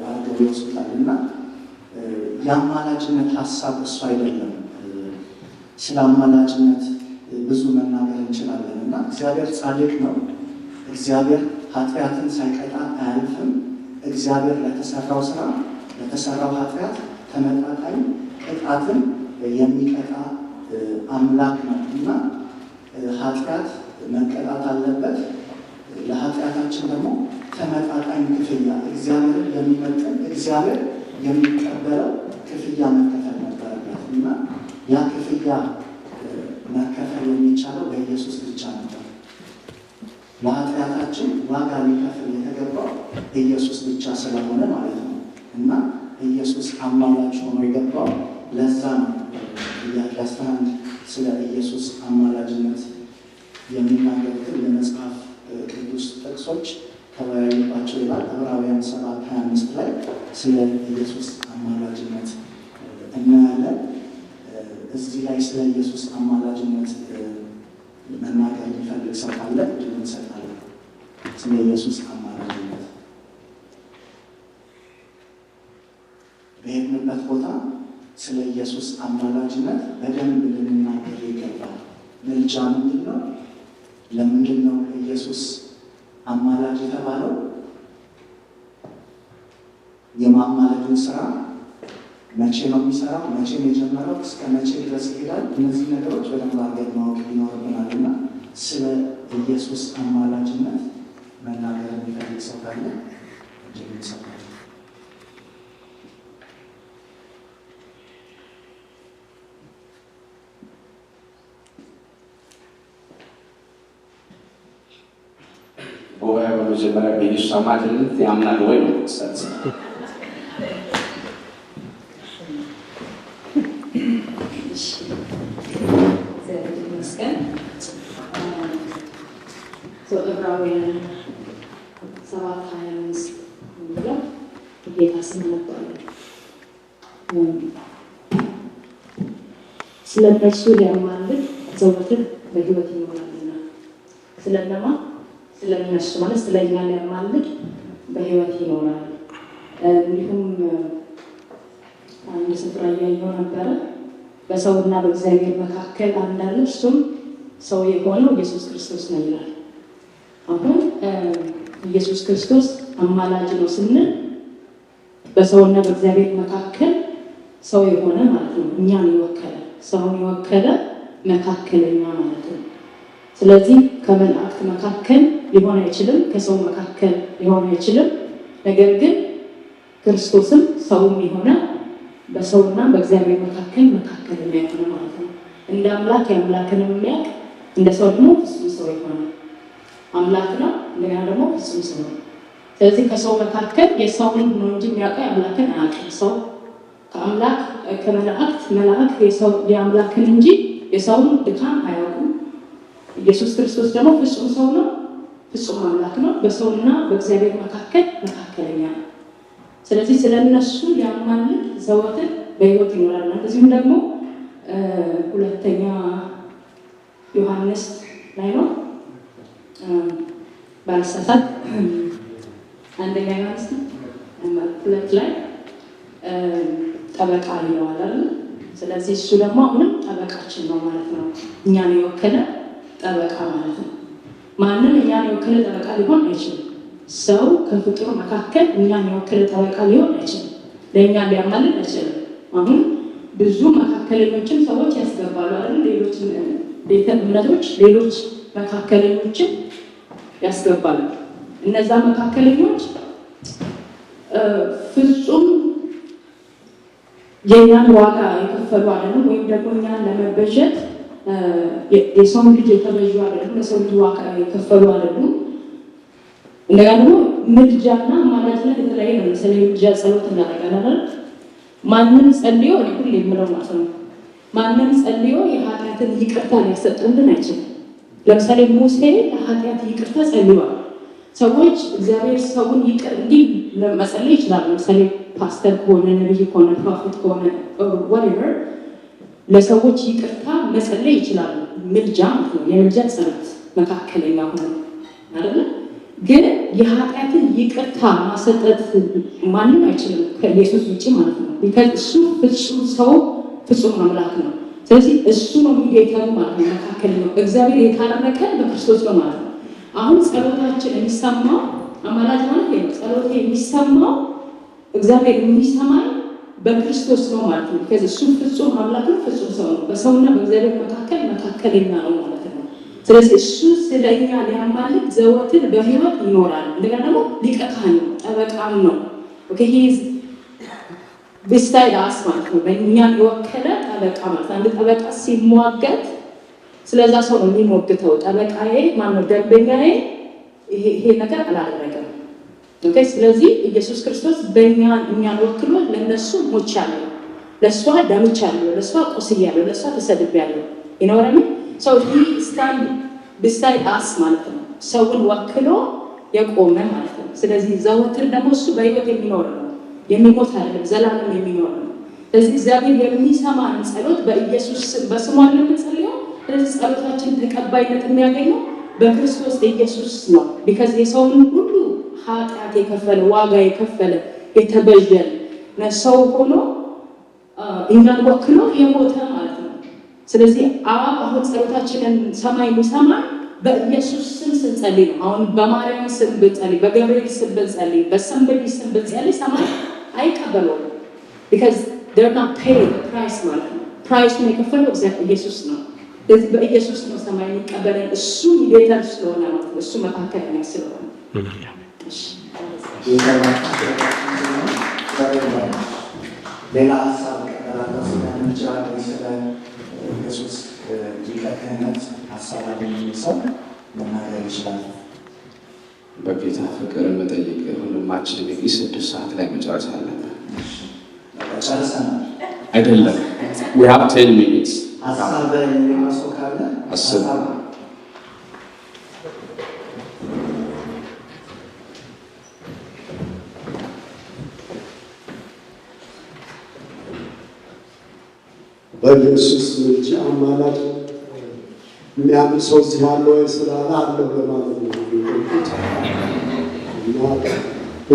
አድርገው ይወስዱታል እና የአማላጅነት ሀሳብ እሱ አይደለም። ስለ አማላጅነት ብዙ መናገር እንችላለን እና እግዚአብሔር ጻድቅ ነው። እግዚአብሔር ኃጢአትን ሳይቀጣ አያልፍም። እግዚአብሔር ለተሰራው ስራ ለተሰራው ኃጢአት ተመጣጣኝ ቅጣትን የሚቀጣ አምላክ ነው እና ኃጢአት መቀጣት አለበት። ለኃጢአታችን ደግሞ ተመጣጣኝ ክፍያ እግዚአብሔርን የሚመጥን እግዚአብሔር የሚቀበለው ክፍያ መከፈል ነበረበት እና ያ ክፍያ መከፈል የሚቻለው በኢየሱስ ብቻ ነበር። ለኃጢአታችን ዋጋ ሊከፍል የተገባው ኢየሱስ ብቻ ስለሆነ ማለት ነው እና ኢየሱስ አማላጅ ሆኖ የገባው ለዛ ነው። ጥያቄ 11 ስለ ኢየሱስ አማላጅነት የሚናገሩትን የመጽሐፍ ቅዱስ ጥቅሶች ተወያዩባቸው ይላል። ዕብራውያን 7:25 ላይ ስለ ኢየሱስ አማላጅነት እናያለን። እዚህ ላይ ስለ ኢየሱስ አማላጅነት መናገር የሚፈልግ ሰው ካለ እድል እንሰጣለን። ስለ ኢየሱስ አማላጅነት በሄድንበት ቦታ ስለ ኢየሱስ አማላጅነት በደንብ ልንናገር ይገባል። ምልጃ ምንድን ነው? ለምንድን ነው ኢየሱስ አማላጅ የተባለው? የማማለዱን ስራ መቼ ነው የሚሰራው? መቼ ነው የጀመረው? እስከ መቼ ድረስ ይሄዳል? እነዚህ ነገሮች በደንብ አድርገን ማወቅ ይኖርብናል እና ስለ ኢየሱስ አማላጅነት መናገር የሚፈልግ ሰው ካለ እጅግ ይሰጣል። ጉባኤ በመጀመሪያ በኢየሱስ አማላጅነት ያምናል ወይ ነው ሰጥ ዕብራውያን 7:25 የሚለው ጌታ ስም ነበር። ስለ እነርሱ ሊያማልድ ዘወትር በሕይወት ይኖራልና። ስለነማ ስለ እነርሱ ማለት ስለ እኛ ሊያማልድ በሕይወት ይኖራል። እንዲሁም አንድ ስፍራ እያየሁ ነበረ። በሰውና በእግዚአብሔር መካከል አንድ አለ፣ እሱም ሰው የሆነው ኢየሱስ ክርስቶስ ነው ይላል። አሁን ኢየሱስ ክርስቶስ አማላጅ ነው ስንል በሰውና በእግዚአብሔር መካከል ሰው የሆነ ማለት ነው። እኛን የወከለ ሰውን የወከለ መካከለኛ ማለት ነው። ስለዚህ ከመላእክት መካከል ሊሆን አይችልም፣ ከሰው መካከል ሊሆን አይችልም። ነገር ግን ክርስቶስም ሰውም የሆነ በሰውና በእግዚአብሔር መካከል መካከለኛ የሆነ ማለት ነው። እንደ አምላክ የአምላክን የሚያውቅ እንደ ሰው ደግሞ ፍጹም ሰው የሆነ አምላክ ነው። እንደገና ደግሞ ፍጹም ሰው ነው። ስለዚህ ከሰው መካከል የሰውን ነው እንጂ የሚያውቀው የአምላክን አያውቅም። ሰው ከአምላክ መላእክት የሰው የአምላክን እንጂ የሰውን ድካም አያውቁም። ኢየሱስ ክርስቶስ ደግሞ ፍጹም ሰው ነው፣ ፍጹም አምላክ ነው። በሰውና በእግዚአብሔር መካከል መካከለኛ ነው። ስለዚህ ስለ እነሱ ሊያማልድ ዘወትር በሕይወት ይኖራል። እንደዚሁም ደግሞ ሁለተኛ ዮሐንስ ላይ ነው ባልሳሳት አንደኛ ዮሐንስ 2 ላይ ጠበቃ ይለዋል አይደል? ስለዚህ እሱ ደግሞ አሁንም ጠበቃችን ነው ማለት ነው። እኛን የወከለ ጠበቃ ማለት ነው። ማንም እኛን የወከለ ጠበቃ ሊሆን አይችልም። ሰው ከፍጡር መካከል እኛን የወከለ ጠበቃ ሊሆን አይችልም። ለእኛ ሊያማልድ አይችልም። አሁን ብዙ መካከለኞችን ሰዎች ያስገባሉ አይደል? ሌሎች ቤተ እምነቶች ሌሎች መካከለኞችን ያስገባሉ። እነዛ መካከለኞች ፍጹም የእኛን ዋጋ የከፈሉ አይደሉም፣ ወይም ደግሞ እኛን ለመበጀት የሰውን ልጅ የተበጁ አይደሉም፣ ለሰው ልጅ ዋጋ የከፈሉ አይደሉም። እንደገና ደግሞ ምልጃና አማላጅነት የተለያየ ነው። ለምሳሌ ምልጃ ጸሎት እናደርጋለን። ማንም ጸልዮ እኔ ሁሌ የምለው ማለት ነው፣ ማንም ጸልዮ የኃጢአትን ይቅርታ ሊያሰጥልን አይችልም። ለምሳሌ ሙሴ ለኃጢአት ይቅርታ ጸልሏል። ሰዎች እግዚአብሔር ሰውን ይቅር እንዲህ መጸለይ ይችላል። ለምሳሌ ፓስተር ከሆነ ነቢይ ከሆነ ፕሮፌት ከሆነ whatever ለሰዎች ይቅርታ መጸለይ ይችላሉ። ምልጃ ማለት ነው፣ የምልጃ ጸሎት መካከለኛ ሆነ አይደለ? ግን የኃጢአትን ይቅርታ ማሰጠት ማንም አይችልም ከኢየሱስ ውጭ ማለት ነው። ቢካዝ እሱ ፍጹም ሰው ፍጹም አምላክ ነው። ስለዚህ እሱ ነው ሚዲየተሩ ማለት ነው፣ መካከለኛው። እግዚአብሔር የታረቀን በክርስቶስ ነው ማለት ነው። አሁን ጸሎታችን የሚሰማው አማላጅ ማለት ነው። ጸሎት የሚሰማው እግዚአብሔር የሚሰማን በክርስቶስ ነው ማለት ነው። ከዚህ እሱ ፍጹም አምላክ ነው፣ ፍጹም ሰው ነው። በሰውና በእግዚአብሔር መካከል መካከለኛ ነው ማለት ነው። ስለዚህ እሱ ስለኛ ሊያማልድ ዘወትር በሕይወት ይኖራል። እንደገና ደግሞ ሊቀ ካህን ነው፣ ጠበቃም ነው። ኦኬ ሂዝ ቢስታይድ አስ ማለት ነው። በእኛን የወከለ ጠበቃ ማለት አንድ ጠበቃ ሲሟገት ስለዛ ሰው ነው የሚሞግተው። ጠበቃዬ ማነው? ደንበኛዬ ይሄ ነገር አላደረገም። ኦኬ ስለዚህ ኢየሱስ ክርስቶስ እኛን ወክሎ ለነሱ ሞቻለሁ፣ ለእሷ ደምቻለሁ፣ ለእሷ ቆስያለሁ፣ ለእሷ ተሰድቤያለሁ ይኖረም ሰው ስታንድ ቢሳይድ አስ ማለት ነው። ሰውን ወክሎ የቆመ ማለት ነው። ስለዚህ ዘወትር ደግሞ እሱ በሕይወት የሚኖር ነው፣ የሚሞት አይደለም፣ ዘላለም የሚኖር ነው። ስለዚህ እግዚአብሔር የሚሰማን ጸሎት በኢየሱስ ስም በስሙ የምንጸልየው። ስለዚህ ጸሎታችን ተቀባይነት የሚያገኘው በክርስቶስ ኢየሱስ ነው። ቢካዝ የሰውን ሁሉ ኃጢአት የከፈለ ዋጋ የከፈለ የተበጀለ ሰው ሆኖ እኛን ወክሎ የሞተ ማለት ነው። ስለዚህ አብ አሁን ጸሎታችንን ሰማይ የሚሰማ በኢየሱስ ስም ስንጸልይ ነው። አሁን በማርያም ስም ብንጸልይ፣ በገብርኤል ስም ብንጸልይ፣ በሰንበዲ ስም ብንጸልይ ሰማይ አይቀበለውም። because they're not paying the price ማለት ነው። ፕራይሱን የከፈለው ኢየሱስ ነው። ስለዚህ በኢየሱስ ነው ሰማይ የሚቀበለን። እሱ ሜዲዬተር ስለሆነ ነው። እሱ መካከለኛ ስለሆነ ሌላ ሀሳብ ቀጠላለው ስለምንችላለ ስለ ኢየሱስ ሊቀ ክህነት ሀሳብ የሚል ሰው መናገር ይችላል። በጌታ ፍቅር መጠየቅ ሁሉማችን ቢጊ 6 ሰዓት ላይ መጨረስ አለብን። ጨርሰናል አይደለም? we have 10 minutes። ሀሳብ የሚመስለው ካለ አስብ። በኢየሱስ ልጅ አማላጅ የሚያምን ሰው እዚህ ያለ ወይ ስላለ አለው ለማለት ነው።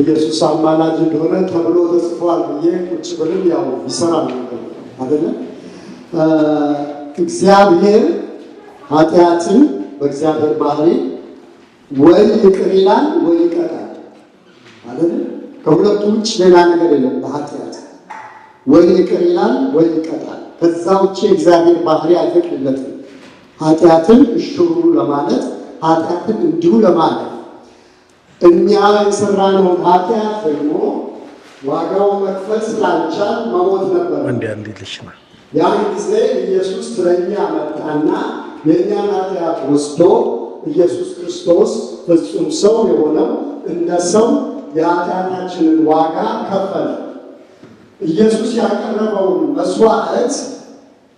ኢየሱስ አማላጅ እንደሆነ ተብሎ ተጽፏል ብዬ ቁጭ ብለን ያው ይሰራል አይደለ? እግዚአብሔር ኃጢአትን በእግዚአብሔር ባህሪ ወይ ይቅር ይላል ወይ ይቀጣል አይደለ? ከሁለቱ ውጭ ሌላ ነገር የለም። በኃጢአት ወይ ይቅር ይላል ወይ ይቀጣል። ከዛ ውጭ እግዚአብሔር ባህሪ አይፈቅድለትም። ኃጢአትን እሽሩ ለማለት ኃጢአትን እንዲሁ ለማለት እኛ የሰራነውን ኃጢአት ደግሞ ዋጋው መክፈል ስላልቻል መሞት ነበር። ያን ጊዜ ኢየሱስ ስለኛ መጣና የእኛን ኃጢአት ወስዶ ኢየሱስ ክርስቶስ ፍጹም ሰው የሆነው እንደ ሰው የኃጢአታችንን ዋጋ ከፈለ። ኢየሱስ ያቀረበውን መስዋዕት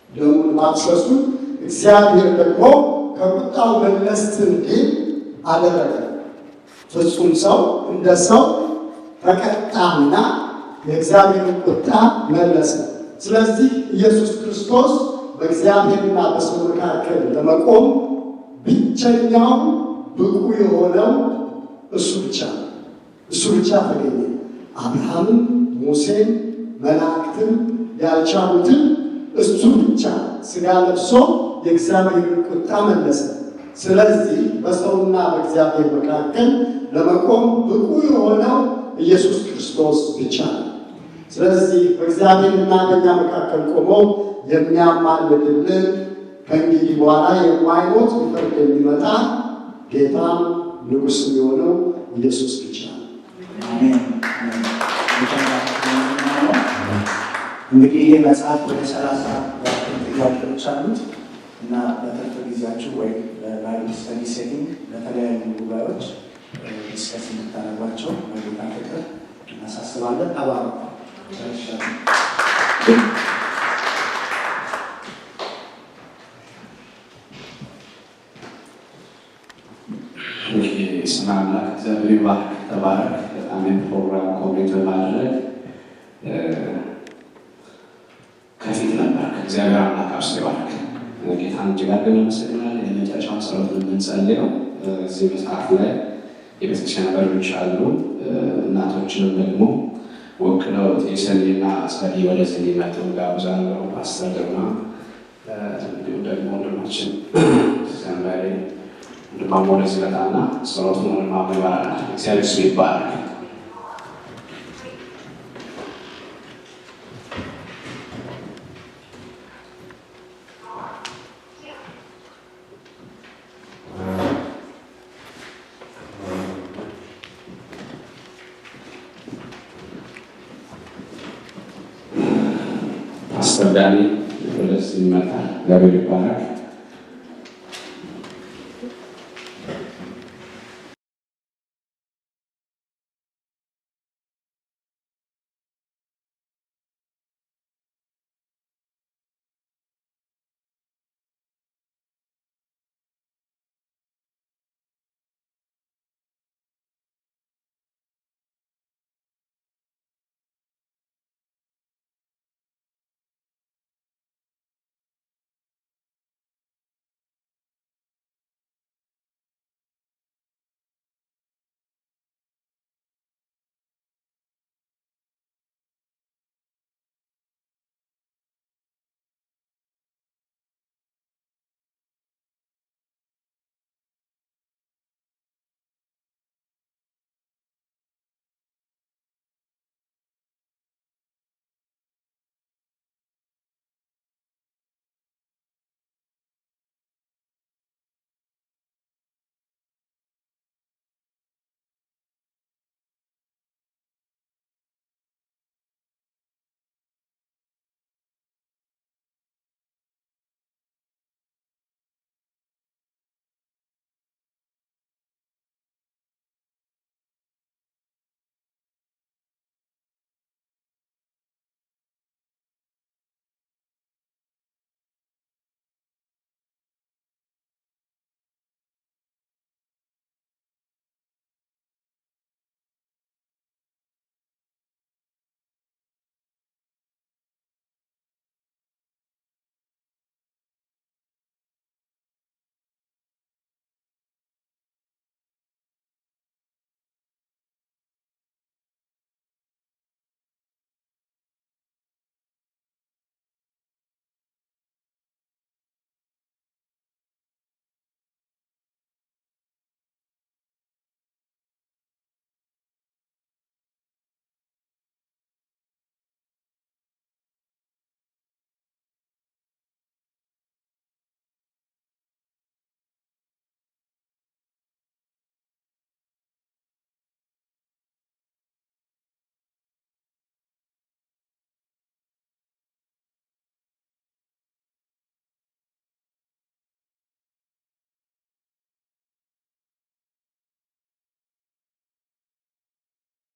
ደሙን ማፍሰሱን እግዚአብሔር ደግሞ ከቁጣው መለስ እንዲል አደረገ። ፍጹም ሰው እንደ ሰው ተቀጣና የእግዚአብሔርን ቁጣ መለሰ። ስለዚህ ኢየሱስ ክርስቶስ በእግዚአብሔርና በሰው መካከል ለመቆም ብቸኛው ብቁ የሆነው እሱ ብቻ ተገኘ። አብርሃምን፣ ሙሴን፣ መላእክትን ያልቻሉትን እሱ ብቻ ሥጋ ለብሶ የእግዚአብሔርን ቁጣ መለሰ። ስለዚህ በሰውና በእግዚአብሔር መካከል ለመቆም ብቁ የሆነው ኢየሱስ ክርስቶስ ብቻ ነው። ስለዚህ በእግዚአብሔርና በእኛ መካከል ቆሞ የሚያማልድልን ከእንግዲህ በኋላ የማይሞት ሊፈርድ የሚመጣ ጌታም ንጉሥም የሆነው ኢየሱስ ብቻ ነው። እንግዲህ ይህ መጽሐፍ ወደ 30 ጥያቄዎች አሉት እና በትርፍ ጊዜያችሁ ወይም በባይብል ስተዲ ሴቲንግ ለተለያዩ ጉባኤዎች ዲስከስ እንድታደርጓቸው በጌታ ፍቅር እናሳስባለን። ተባረኩ። ስመ አምላክ እግዚአብሔር ይባርክ። ተባረክ። በጣም የፕሮግራም ኮሚቴ በማድረግ ከፊት ነበር። እግዚአብሔር አምላክ አብዝቶ ይባርክ። ጌታን እጅግ አድርገን እናመሰግናለን። የመጨረሻውን ጸሎት የምንጸልየው እዚህ መጽሐፍ ላይ የቤተክርስቲያን መሪዎች አሉ። እናቶችንም ደግሞ ወክለው የሰሊና ጸሊ ወደዚህ እንዲመጡ ጋብዛለሁ። ፓስተር ግርማ እንዲሁም ደግሞ ወንድማችን ሰንበሬ ወንድማሞ ወደዚህ መጣና ጸሎቱን ወንድማሞ ይባላል። እግዚአብሔር ስም ይባረክ። ፓስተር ዳኒ ወደዚህ ይመጣል። እግዚአብሔር ይባረክ።